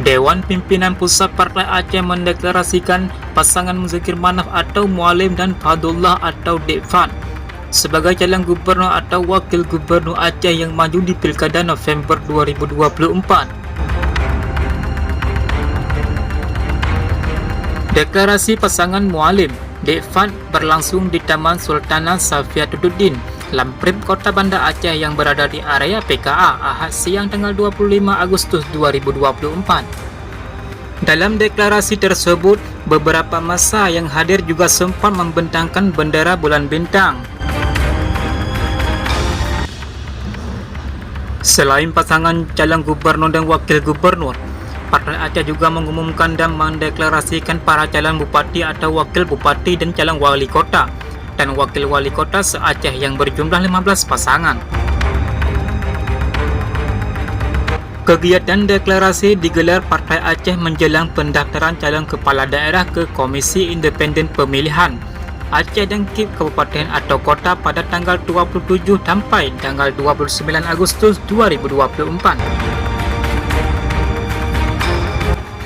Dewan Pimpinan Pusat Partai Aceh mendeklarasikan pasangan Muzakir Manaf atau Mualim dan Fadullah atau Dek Fad sebagai calon gubernur atau wakil gubernur Aceh yang maju di Pilkada November 2024. Deklarasi pasangan Mualim Dek Fad berlangsung di Taman Sultanah Safiatuddin, Lamprip, Kota Banda Aceh yang berada di area PKA Ahad siang tanggal 25 Agustus 2024. Dalam deklarasi tersebut, beberapa massa yang hadir juga sempat membentangkan bendera bulan bintang. Selain pasangan calon gubernur dan wakil gubernur, Partai Aceh juga mengumumkan dan mendeklarasikan para calon bupati atau wakil bupati dan calon wali kota dan wakil wali kota se-Aceh yang berjumlah 15 pasangan. Kegiatan deklarasi digelar Partai Aceh menjelang pendaftaran calon kepala daerah ke Komisi Independen Pemilihan Aceh dan KIP Kabupaten atau Kota pada tanggal 27 sampai tanggal 29 Agustus 2024.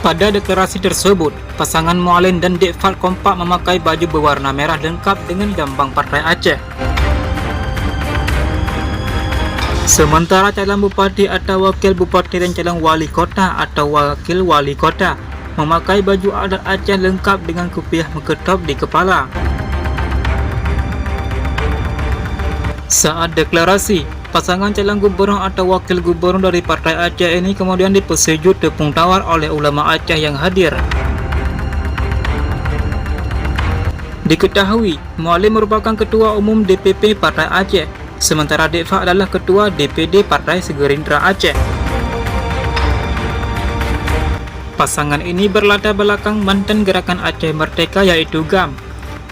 Pada deklarasi tersebut, pasangan Mualim dan Dek Fad kompak memakai baju berwarna merah lengkap dengan lambang Partai Aceh. Sementara calon bupati atau wakil bupati dan calon wali kota atau wakil wali kota memakai baju adat Aceh lengkap dengan kopiah mengketop di kepala. Saat deklarasi, pasangan calon gubernur atau wakil gubernur dari Partai Aceh ini kemudian dipersejut tepung tawar oleh ulama Aceh yang hadir. Diketahui, Mualim merupakan Ketua Umum DPP Partai Aceh, sementara Dek Fad adalah Ketua DPD Partai Gerindra Aceh. Pasangan ini berlatar belakang mantan Gerakan Aceh Merdeka yaitu GAM.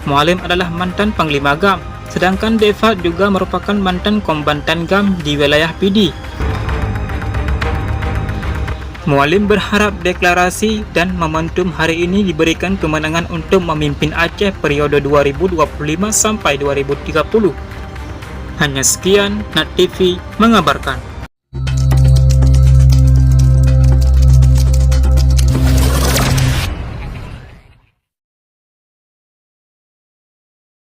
Mualim adalah mantan Panglima GAM, sedangkan Dek Fad juga merupakan mantan kombatan GAM di wilayah PD. Mualim berharap deklarasi dan momentum hari ini diberikan kemenangan untuk memimpin Aceh periode 2025 sampai 2030. Hanya sekian, Nat TV mengabarkan.